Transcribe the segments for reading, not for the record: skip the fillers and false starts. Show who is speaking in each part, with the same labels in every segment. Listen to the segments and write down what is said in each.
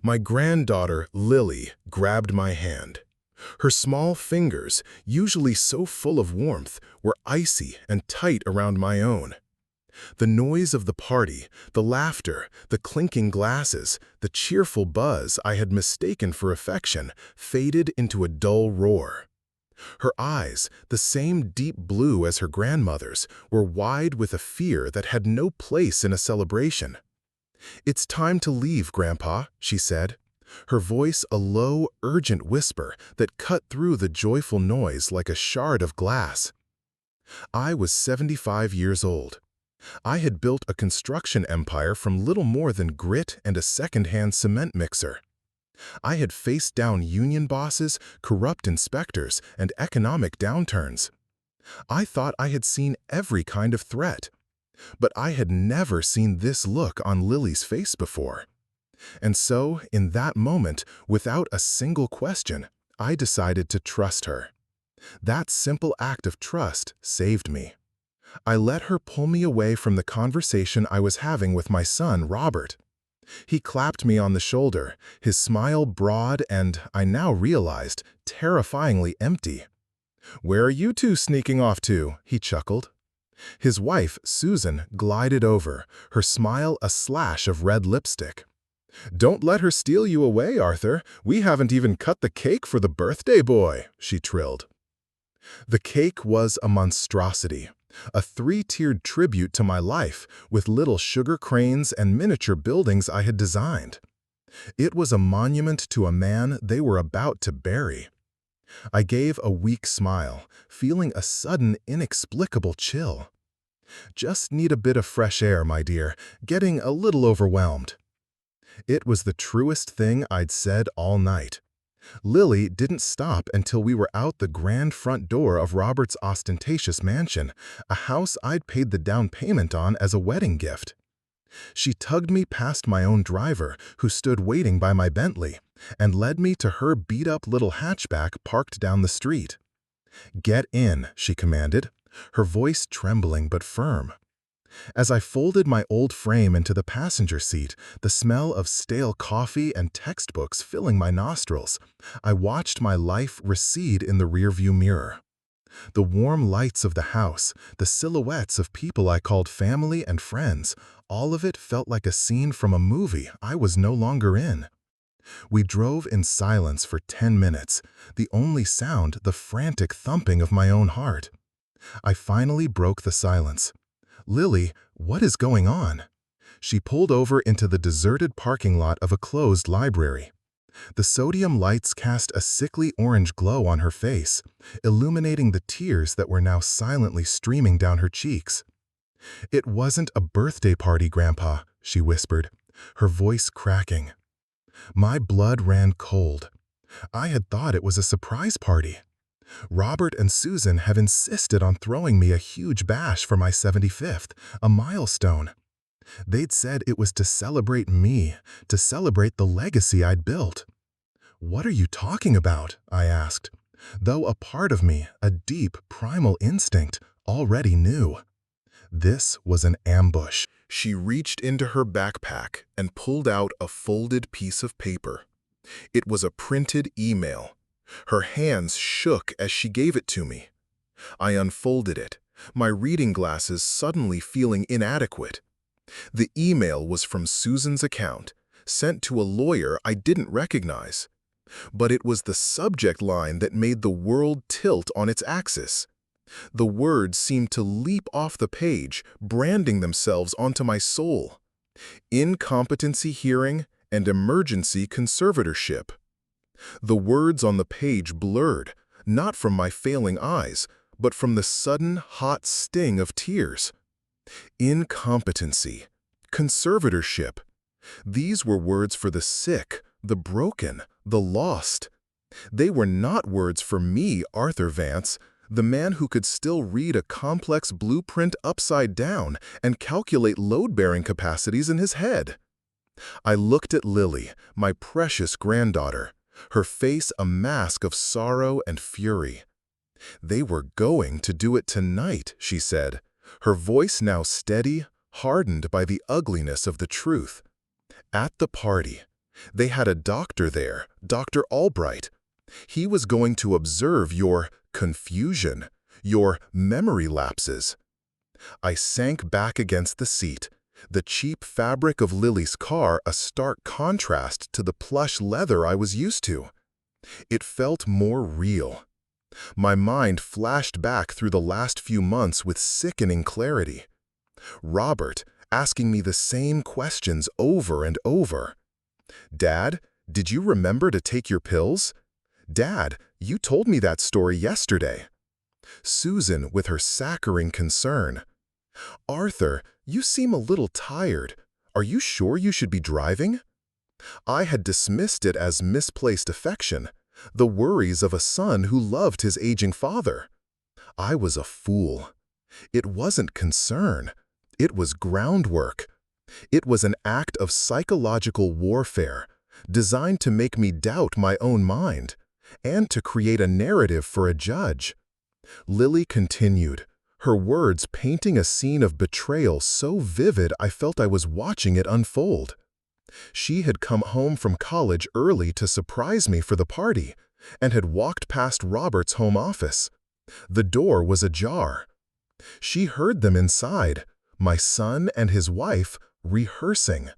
Speaker 1: My granddaughter, Lily, grabbed my hand. Her small fingers, usually so full of warmth, were icy and tight around my own. The noise of the party, the laughter, the clinking glasses, the cheerful buzz I had mistaken for affection, faded into a dull roar. Her eyes, the same deep blue as her grandmother's, were wide with a fear that had no place in a celebration. "It's time to leave, Grandpa," she said, her voice a low, urgent whisper that cut through the joyful noise like a shard of glass. I was 75 years old. I had built a construction empire from little more than grit and a second-hand cement mixer. I had faced down union bosses, corrupt inspectors, and economic downturns. I thought I had seen every kind of threat. But I had never seen this look on Lily's face before. And so, in that moment, without a single question, I decided to trust her. That simple act of trust saved me. I let her pull me away from the conversation I was having with my son, Robert. He clapped me on the shoulder, his smile broad and, I now realized, terrifyingly empty. "Where are you two sneaking off to?" he chuckled. His wife, Susan, glided over, her smile a slash of red lipstick. "Don't let her steal you away, Arthur. We haven't even cut the cake for the birthday boy," she trilled. The cake was a monstrosity, a three-tiered tribute to my life, with little sugar cranes and miniature buildings I had designed. It was a monument to a man they were about to bury. I gave a weak smile, feeling a sudden, inexplicable chill. "Just need a bit of fresh air, my dear, getting a little overwhelmed." It was the truest thing I'd said all night. Lily didn't stop until we were out the grand front door of Robert's ostentatious mansion, a house I'd paid the down payment on as a wedding gift. She tugged me past my own driver, who stood waiting by my Bentley, and led me to her beat-up little hatchback parked down the street. "Get in," she commanded, her voice trembling but firm. As I folded my old frame into the passenger seat, the smell of stale coffee and textbooks filling my nostrils, I watched my life recede in the rearview mirror. The warm lights of the house, the silhouettes of people I called family and friends, all of it felt like a scene from a movie I was no longer in. We drove in silence for 10 minutes, the only sound the frantic thumping of my own heart. I finally broke the silence. "Lily, what is going on?" She pulled over into the deserted parking lot of a closed library. The sodium lights cast a sickly orange glow on her face, illuminating the tears that were now silently streaming down her cheeks. "It wasn't a birthday party, Grandpa," she whispered, her voice cracking. My blood ran cold. I had thought it was a surprise party. Robert and Susan have insisted on throwing me a huge bash for my 75th, a milestone. They'd said it was to celebrate me, to celebrate the legacy I'd built. "What are you talking about?" I asked, though a part of me, a deep, primal instinct, already knew. This was an ambush. She reached into her backpack and pulled out a folded piece of paper. It was a printed email. Her hands shook as she gave it to me. I unfolded it, my reading glasses suddenly feeling inadequate. The email was from Susan's account, sent to a lawyer I didn't recognize. But it was the subject line that made the world tilt on its axis. The words seemed to leap off the page, branding themselves onto my soul. Incompetency hearing and emergency conservatorship. The words on the page blurred, not from my failing eyes, but from the sudden, hot sting of tears. Incompetency. Conservatorship. These were words for the sick, the broken, the lost. They were not words for me, Arthur Vance, the man who could still read a complex blueprint upside down and calculate load-bearing capacities in his head. I looked at Lily, my precious granddaughter, her face a mask of sorrow and fury. "They were going to do it tonight," she said, her voice now steady, hardened by the ugliness of the truth. "At the party. They had a doctor there, Dr. Albright. He was going to observe your confusion, your memory lapses. I sank back against the seat, the cheap fabric of Lily's car a stark contrast to the plush leather I was used to. It felt more real. My mind flashed back through the last few months with sickening clarity. Robert asking me the same questions over and over. "Dad, did you remember to take your pills? Dad, you told me that story yesterday." Susan with her saccharine concern. "Arthur, you seem a little tired. Are you sure you should be driving?" I had dismissed it as misplaced affection, the worries of a son who loved his aging father. I was a fool. It wasn't concern. It was groundwork. It was an act of psychological warfare, designed to make me doubt my own mind, and to create a narrative for a judge. Lily continued, her words painting a scene of betrayal so vivid I felt I was watching it unfold. She had come home from college early to surprise me for the party, and had walked past Robert's home office. The door was ajar. She heard them inside, my son and his wife, rehearsing.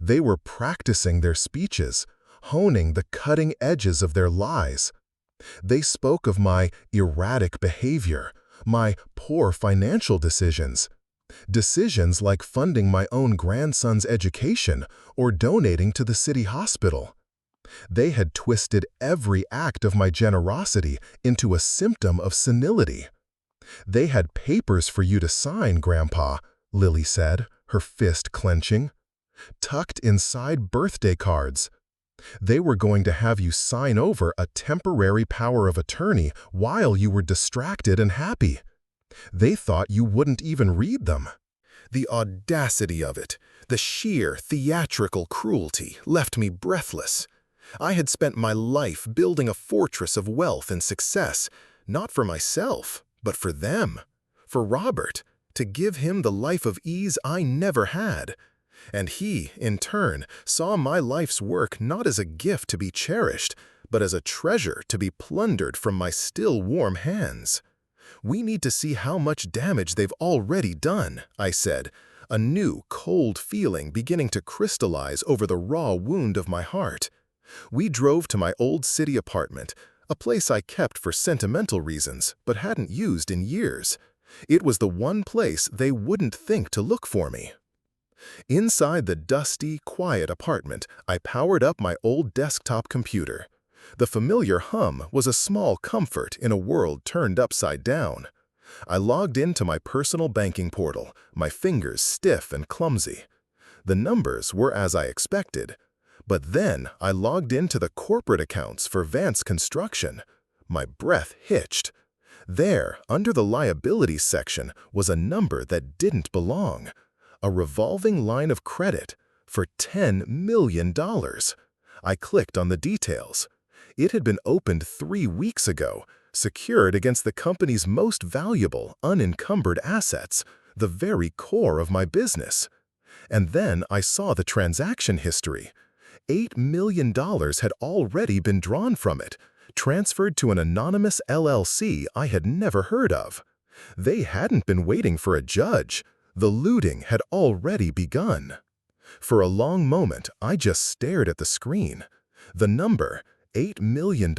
Speaker 1: They were practicing their speeches, honing the cutting edges of their lies. They spoke of my erratic behavior, my poor financial decisions. Decisions like funding my own grandson's education or donating to the city hospital. They had twisted every act of my generosity into a symptom of senility. "They had papers for you to sign, Grandpa," Lily said, her fist clenching. "Tucked inside birthday cards. They were going to have you sign over a temporary power of attorney while you were distracted and happy. They thought you wouldn't even read them." The audacity of it, the sheer theatrical cruelty, left me breathless. I had spent my life building a fortress of wealth and success, not for myself, but for them, for Robert, to give him the life of ease I never had. And he, in turn, saw my life's work not as a gift to be cherished, but as a treasure to be plundered from my still warm hands. "We need to see how much damage they've already done," I said, a new, cold feeling beginning to crystallize over the raw wound of my heart. We drove to my old city apartment, a place I kept for sentimental reasons but hadn't used in years. It was the one place they wouldn't think to look for me. Inside the dusty, quiet apartment, I powered up my old desktop computer. The familiar hum was a small comfort in a world turned upside down. I logged into my personal banking portal, my fingers stiff and clumsy. The numbers were as I expected. But then I logged into the corporate accounts for Vance Construction. My breath hitched. There, under the liabilities section, was a number that didn't belong. A revolving line of credit for $10 million. I clicked on the details. It had been opened 3 weeks ago, secured against the company's most valuable, unencumbered assets, the very core of my business. And then I saw the transaction history. $8 million had already been drawn from it, transferred to an anonymous LLC I had never heard of. They hadn't been waiting for a judge. The looting had already begun. For a long moment, I just stared at the screen. The number, $8 million,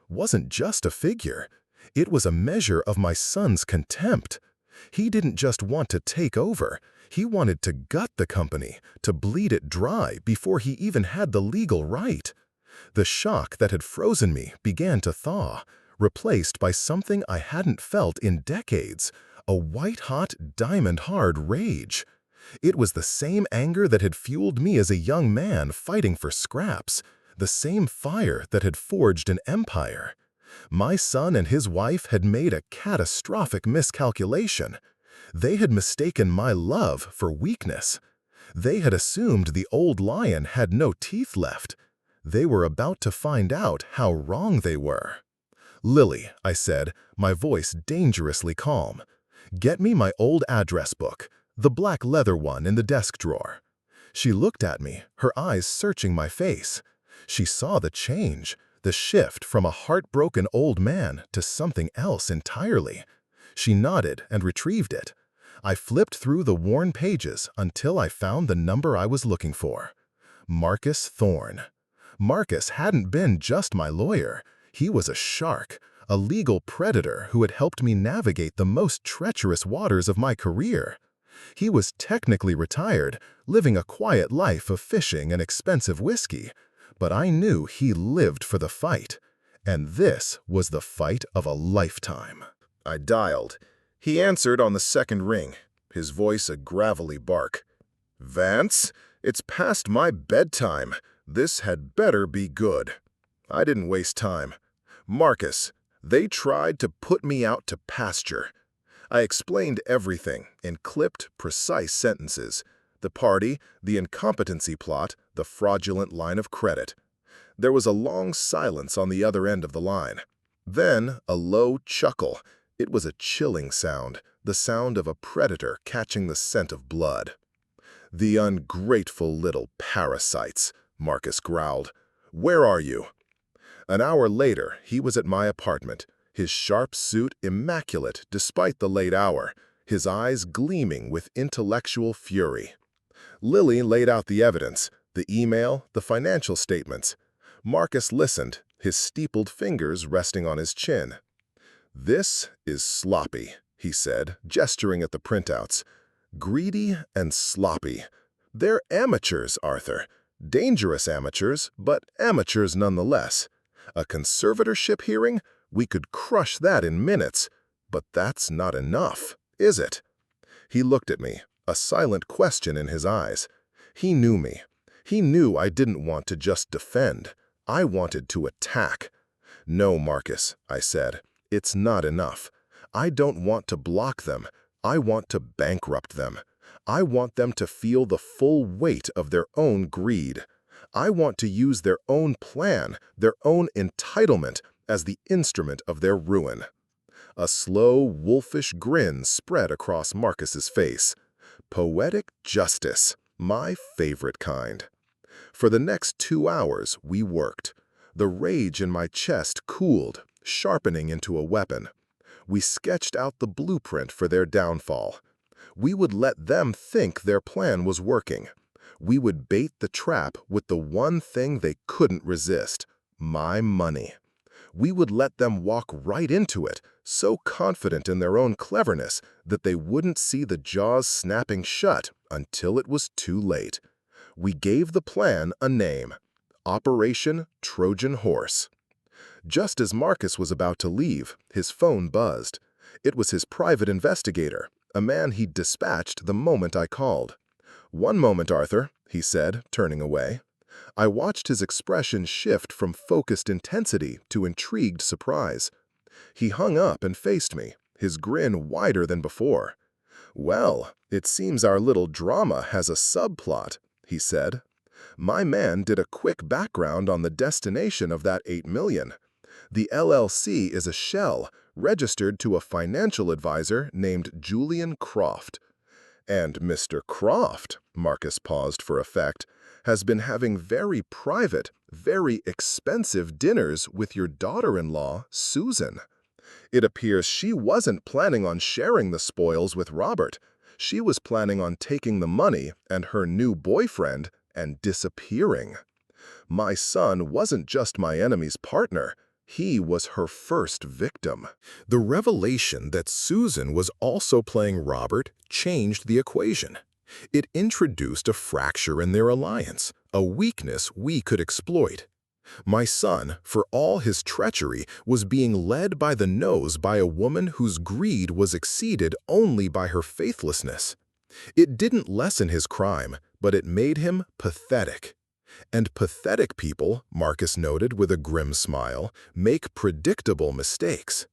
Speaker 1: wasn't just a figure. It was a measure of my son's contempt. He didn't just want to take over. He wanted to gut the company, to bleed it dry before he even had the legal right. The shock that had frozen me began to thaw, replaced by something I hadn't felt in decades, a white-hot, diamond-hard rage. It was the same anger that had fueled me as a young man fighting for scraps, the same fire that had forged an empire. My son and his wife had made a catastrophic miscalculation. They had mistaken my love for weakness. They had assumed the old lion had no teeth left. They were about to find out how wrong they were. "Lily," I said, my voice dangerously calm, "get me my old address book, the black leather one in the desk drawer." She looked at me, her eyes searching my face. She saw the change, the shift from a heartbroken old man to something else entirely. She nodded and retrieved it. I flipped through the worn pages until I found the number I was looking for. Marcus Thorne. Marcus hadn't been just my lawyer. He was a shark, a legal predator who had helped me navigate the most treacherous waters of my career. He was technically retired, living a quiet life of fishing and expensive whiskey, but I knew he lived for the fight, and this was the fight of a lifetime. I dialed. He answered on the second ring, his voice a gravelly bark. "Vance, it's past my bedtime. This had better be good." I didn't waste time. "Marcus, they tried to put me out to pasture." I explained everything in clipped, precise sentences. The party, the incompetency plot, the fraudulent line of credit. There was a long silence on the other end of the line. Then a low chuckle. It was a chilling sound, the sound of a predator catching the scent of blood. "The ungrateful little parasites," Marcus growled. "Where are you?" An hour later, he was at my apartment, his sharp suit immaculate despite the late hour, his eyes gleaming with intellectual fury. Lily laid out the evidence, the email, the financial statements. Marcus listened, his steepled fingers resting on his chin. "This is sloppy," he said, gesturing at the printouts. "Greedy and sloppy. They're amateurs, Arthur. Dangerous amateurs, but amateurs nonetheless. A conservatorship hearing? We could crush that in minutes. But that's not enough, is it?" He looked at me, a silent question in his eyes. He knew me. He knew I didn't want to just defend. I wanted to attack. "No, Marcus," I said. "It's not enough. I don't want to block them. I want to bankrupt them. I want them to feel the full weight of their own greed. I want to use their own plan, their own entitlement, as the instrument of their ruin." A slow, wolfish grin spread across Marcus's face. Poetic justice, my favorite kind. For the next 2 hours, we worked. The rage in my chest cooled, sharpening into a weapon. We sketched out the blueprint for their downfall. We would let them think their plan was working. We would bait the trap with the one thing they couldn't resist, my money. We would let them walk right into it, so confident in their own cleverness that they wouldn't see the jaws snapping shut until it was too late. We gave the plan a name, Operation Trojan Horse. Just as Marcus was about to leave, his phone buzzed. It was his private investigator, a man he'd dispatched the moment I called. "One moment, Arthur," he said, turning away. I watched his expression shift from focused intensity to intrigued surprise. He hung up and faced me, his grin wider than before. "Well, it seems our little drama has a subplot," he said. "My man did a quick background on the destination of that $8 million. The LLC is a shell, registered to a financial advisor named Julian Croft. And Mr. Croft," Marcus paused for effect, "has been having very private, very expensive dinners with your daughter-in-law, Susan. It appears she wasn't planning on sharing the spoils with Robert. She was planning on taking the money and her new boyfriend and disappearing. My son wasn't just my enemy's partner. He was her first victim." The revelation that Susan was also playing Robert changed the equation. It introduced a fracture in their alliance, a weakness we could exploit. My son, for all his treachery, was being led by the nose by a woman whose greed was exceeded only by her faithlessness. It didn't lessen his crime, but it made him pathetic. And pathetic people, Marcus noted with a grim smile, make predictable mistakes.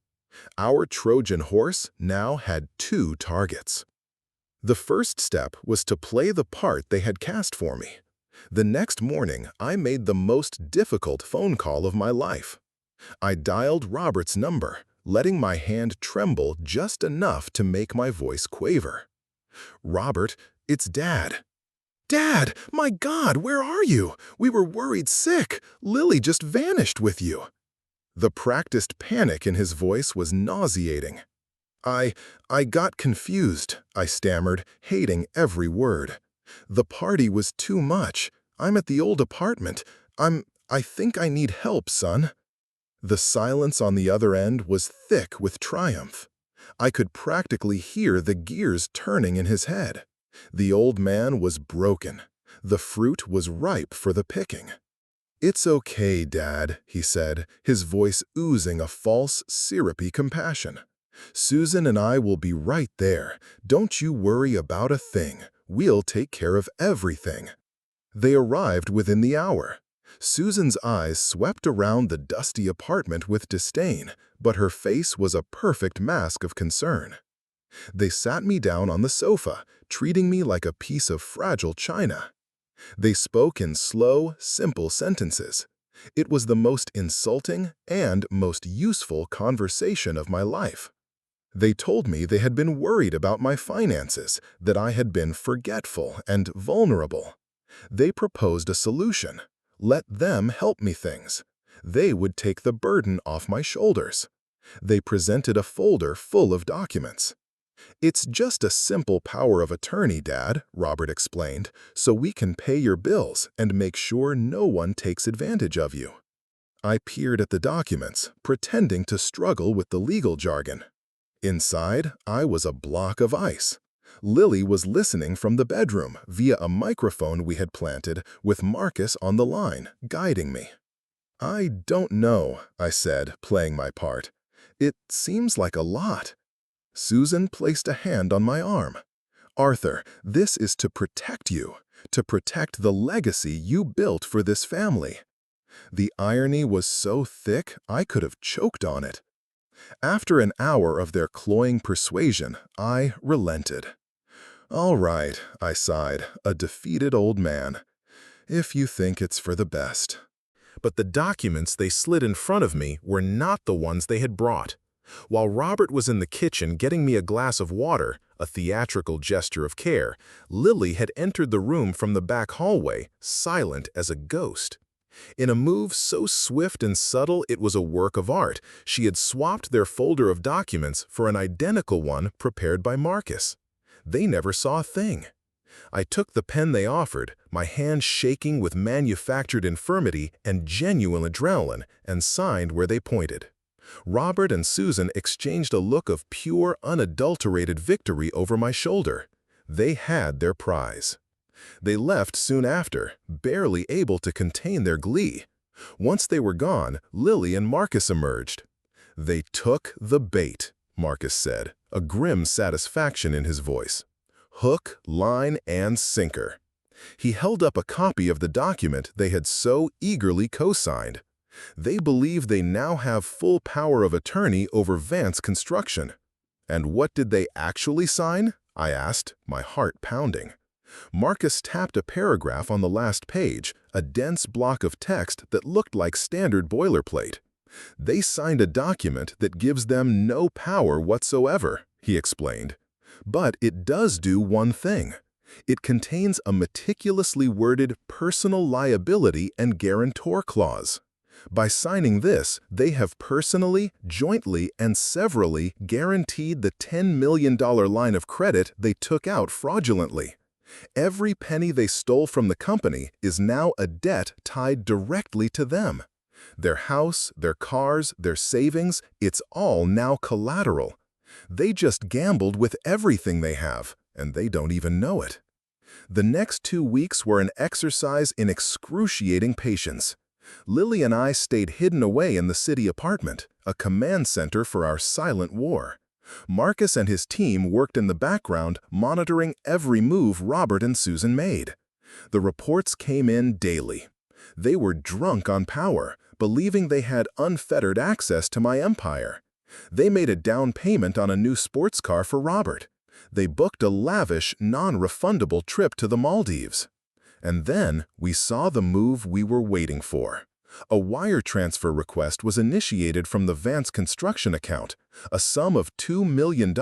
Speaker 1: Our Trojan horse now had 2 targets. The first step was to play the part they had cast for me. The next morning, I made the most difficult phone call of my life. I dialed Robert's number, letting my hand tremble just enough to make my voice quaver. "Robert, it's Dad." "Dad, my God, where are you? We were worried sick. Lily just vanished with you." The practiced panic in his voice was nauseating. I got confused," I stammered, hating every word. "The party was too much. I'm at the old apartment. I think I need help, son." The silence on the other end was thick with triumph. I could practically hear the gears turning in his head. The old man was broken. The fruit was ripe for the picking. "It's okay, Dad," he said, his voice oozing a false, syrupy compassion. "Susan and I will be right there. Don't you worry about a thing. We'll take care of everything." They arrived within the hour. Susan's eyes swept around the dusty apartment with disdain, but her face was a perfect mask of concern. They sat me down on the sofa, treating me like a piece of fragile china. They spoke in slow, simple sentences. It was the most insulting and most useful conversation of my life. They told me they had been worried about my finances, that I had been forgetful and vulnerable. They proposed a solution. Let them help me things. They would take the burden off my shoulders. They presented a folder full of documents. "It's just a simple power of attorney, Dad," Robert explained, "so we can pay your bills and make sure no one takes advantage of you." I peered at the documents, pretending to struggle with the legal jargon. Inside, I was a block of ice. Lily was listening from the bedroom via a microphone we had planted, with Marcus on the line, guiding me. "I don't know," I said, playing my part. "It seems like a lot." Susan placed a hand on my arm. "Arthur, this is to protect you, to protect the legacy you built for this family." The irony was so thick I could have choked on it. After an hour of their cloying persuasion, I relented. "All right," I sighed, a defeated old man. "If you think it's for the best." But the documents they slid in front of me were not the ones they had brought. While Robert was in the kitchen getting me a glass of water, a theatrical gesture of care, Lily had entered the room from the back hallway, silent as a ghost. In a move so swift and subtle it was a work of art, she had swapped their folder of documents for an identical one prepared by Marcus. They never saw a thing. I took the pen they offered, my hand shaking with manufactured infirmity and genuine adrenaline, and signed where they pointed. Robert and Susan exchanged a look of pure, unadulterated victory over my shoulder. They had their prize. They left soon after, barely able to contain their glee. Once they were gone, Lily and Marcus emerged. "They took the bait," Marcus said, a grim satisfaction in his voice. "Hook, line, and sinker." He held up a copy of the document they had so eagerly co-signed. They believe they now have full power of attorney over Vance Construction. "And what did they actually sign?" I asked, my heart pounding. Marcus tapped a paragraph on the last page, a dense block of text that looked like standard boilerplate. "They signed a document that gives them no power whatsoever," he explained. "But it does do one thing. It contains a meticulously worded personal liability and guarantor clause. By signing this, they have personally, jointly, and severally guaranteed the $10 million line of credit they took out fraudulently. Every penny they stole from the company is now a debt tied directly to them. Their house, their cars, their savings, it's all now collateral. They just gambled with everything they have, and they don't even know it." The next 2 weeks were an exercise in excruciating patience. Lily and I stayed hidden away in the city apartment, a command center for our silent war. Marcus and his team worked in the background, monitoring every move Robert and Susan made. The reports came in daily. They were drunk on power, believing they had unfettered access to my empire. They made a down payment on a new sports car for Robert. They booked a lavish, non-refundable trip to the Maldives. And then we saw the move we were waiting for. A wire transfer request was initiated from the Vance construction account, a sum of $2 million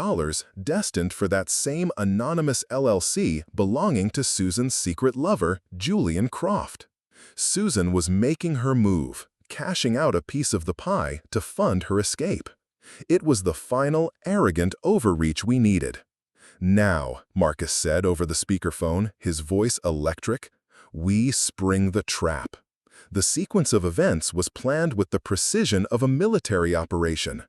Speaker 1: destined for that same anonymous LLC belonging to Susan's secret lover, Julian Croft. Susan was making her move, cashing out a piece of the pie to fund her escape. It was the final, arrogant overreach we needed. "Now," Marcus said over the speakerphone, his voice electric, "we spring the trap." The sequence of events was planned with the precision of a military operation.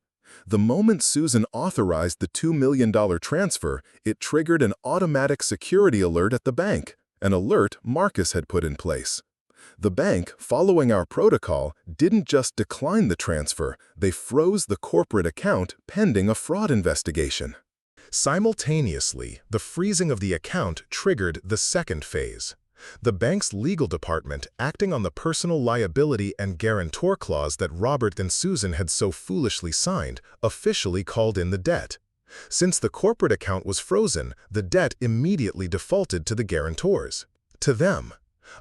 Speaker 1: The moment Susan authorized the $2 million transfer, it triggered an automatic security alert at the bank, an alert Marcus had put in place. The bank, following our protocol, didn't just decline the transfer, they froze the corporate account pending a fraud investigation. Simultaneously, the freezing of the account triggered the second phase. The bank's legal department, acting on the personal liability and guarantor clause that Robert and Susan had so foolishly signed, officially called in the debt. Since the corporate account was frozen, the debt immediately defaulted to the guarantors. To them,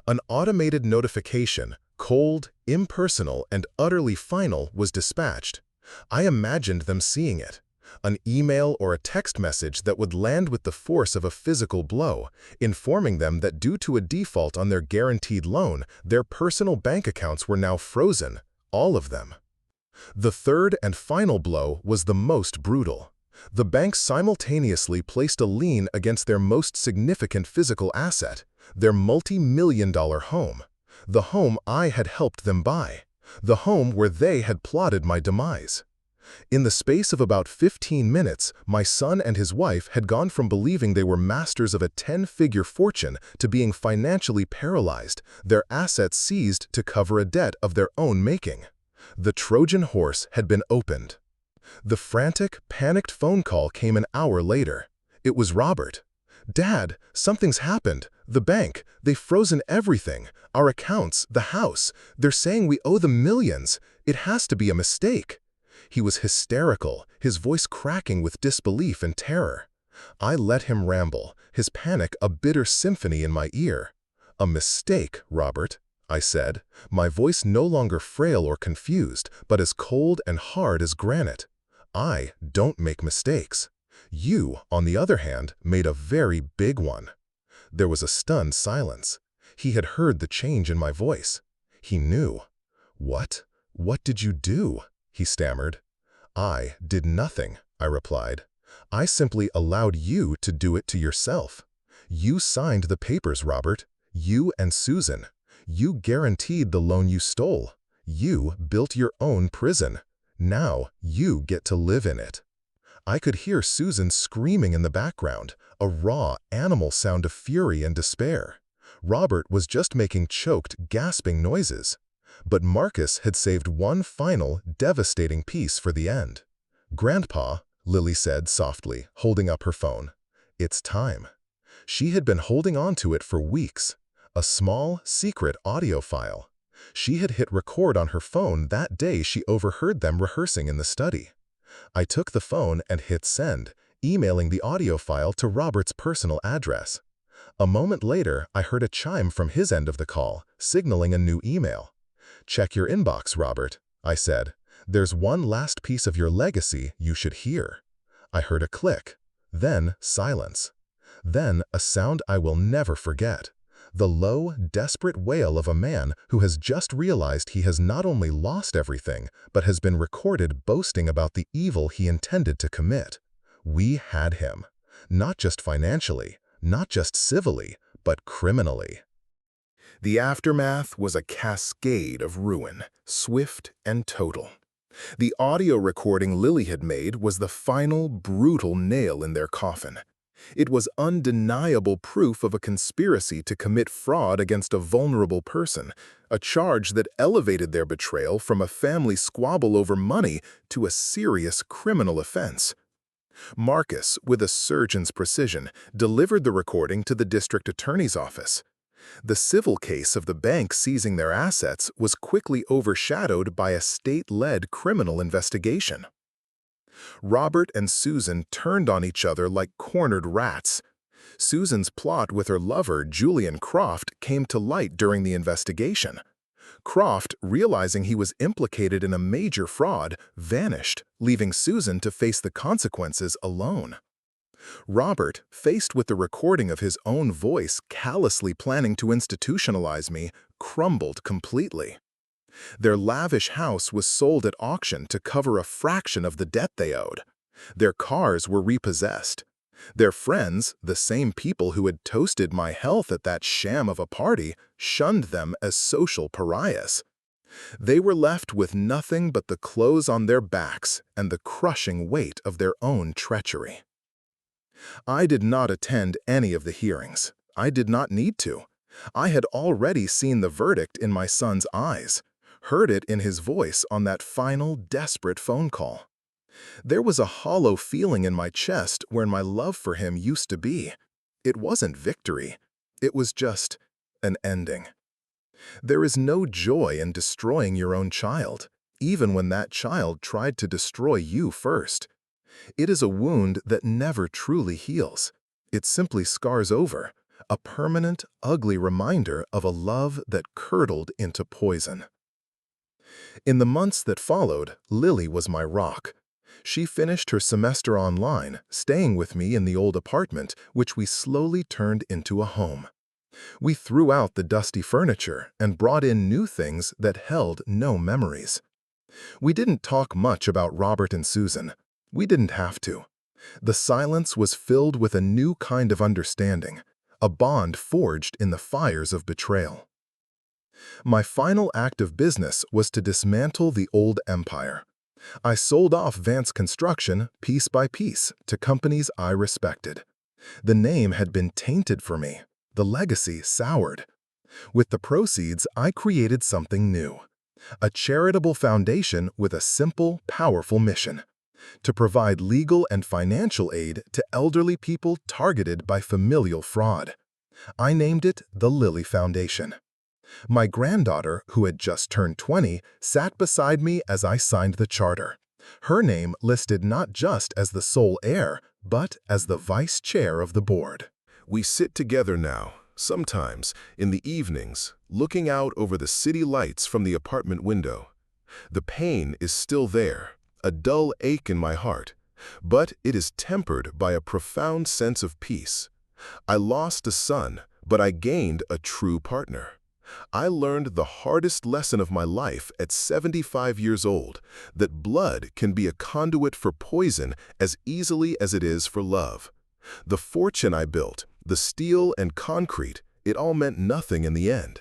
Speaker 1: an automated notification, cold, impersonal, and utterly final, was dispatched. I imagined them seeing it. An email or a text message that would land with the force of a physical blow, informing them that due to a default on their guaranteed loan, their personal bank accounts were now frozen, all of them. The third and final blow was the most brutal. The bank simultaneously placed a lien against their most significant physical asset, their multi-million-dollar home. The home I had helped them buy. The home where they had plotted my demise. In the space of about 15 minutes, my son and his wife had gone from believing they were masters of a 10-figure fortune to being financially paralyzed, their assets seized to cover a debt of their own making. The Trojan horse had been opened. The frantic, panicked phone call came an hour later. It was Robert. "Dad, something's happened. The bank, they've frozen everything. Our accounts, the house. They're saying we owe them millions. It has to be a mistake." He was hysterical, his voice cracking with disbelief and terror. I let him ramble, his panic a bitter symphony in my ear. "A mistake, Robert," I said, my voice no longer frail or confused, but as cold and hard as granite. "I don't make mistakes. You, on the other hand, made a very big one." There was a stunned silence. He had heard the change in my voice. He knew. "What? What did you do?" he stammered. "I did nothing," I replied. "I simply allowed you to do it to yourself. You signed the papers, Robert. You and Susan. You guaranteed the loan you stole. You built your own prison. Now you get to live in it." I could hear Susan screaming in the background, a raw, animal sound of fury and despair. Robert was just making choked, gasping noises. But Marcus had saved one final, devastating piece for the end. "Grandpa," Lily said softly, holding up her phone. "It's time." She had been holding on to it for weeks. A small, secret audio file. She had hit record on her phone that day she overheard them rehearsing in the study. I took the phone and hit send, emailing the audio file to Robert's personal address. A moment later, I heard a chime from his end of the call, signaling a new email. "Check your inbox, Robert," I said. "There's one last piece of your legacy you should hear." I heard a click, then silence. Then a sound I will never forget. The low, desperate wail of a man who has just realized he has not only lost everything, but has been recorded boasting about the evil he intended to commit. We had him. Not just financially, not just civilly, but criminally. The aftermath was a cascade of ruin, swift and total. The audio recording Lily had made was the final, brutal nail in their coffin. It was undeniable proof of a conspiracy to commit fraud against a vulnerable person, a charge that elevated their betrayal from a family squabble over money to a serious criminal offense. Marcus, with a surgeon's precision, delivered the recording to the district attorney's office. The civil case of the bank seizing their assets was quickly overshadowed by a state-led criminal investigation. Robert and Susan turned on each other like cornered rats. Susan's plot with her lover, Julian Croft, came to light during the investigation. Croft, realizing he was implicated in a major fraud, vanished, leaving Susan to face the consequences alone. Robert, faced with the recording of his own voice callously planning to institutionalize me, crumbled completely. Their lavish house was sold at auction to cover a fraction of the debt they owed. Their cars were repossessed. Their friends, the same people who had toasted my health at that sham of a party, shunned them as social pariahs. They were left with nothing but the clothes on their backs and the crushing weight of their own treachery. I did not attend any of the hearings. I did not need to. I had already seen the verdict in my son's eyes, heard it in his voice on that final, desperate phone call. There was a hollow feeling in my chest where my love for him used to be. It wasn't victory. It was just an ending. There is no joy in destroying your own child, even when that child tried to destroy you first. It is a wound that never truly heals. It simply scars over, a permanent, ugly reminder of a love that curdled into poison. In the months that followed, Lily was my rock. She finished her semester online, staying with me in the old apartment, which we slowly turned into a home. We threw out the dusty furniture and brought in new things that held no memories. We didn't talk much about Robert and Susan. We didn't have to. The silence was filled with a new kind of understanding, a bond forged in the fires of betrayal. My final act of business was to dismantle the old empire. I sold off Vance Construction piece by piece to companies I respected. The name had been tainted for me, the legacy soured. With the proceeds, I created something new. A charitable foundation with a simple, powerful mission: to provide legal and financial aid to elderly people targeted by familial fraud. I named it the Lily Foundation. My granddaughter, who had just turned 20, sat beside me as I signed the charter. Her name listed not just as the sole heir, but as the vice chair of the board. We sit together now, sometimes, in the evenings, looking out over the city lights from the apartment window. The pain is still there, a dull ache in my heart, but it is tempered by a profound sense of peace. I lost a son, but I gained a true partner. I learned the hardest lesson of my life at 75 years old, that blood can be a conduit for poison as easily as it is for love. The fortune I built, the steel and concrete, it all meant nothing in the end.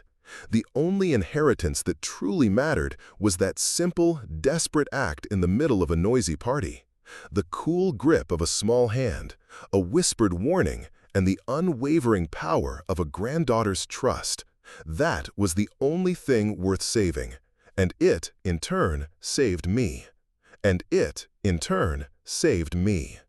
Speaker 1: The only inheritance that truly mattered was that simple, desperate act in the middle of a noisy party. The cool grip of a small hand, a whispered warning, and the unwavering power of a granddaughter's trust. That was the only thing worth saving, and it, in turn, saved me. And it, in turn, saved me.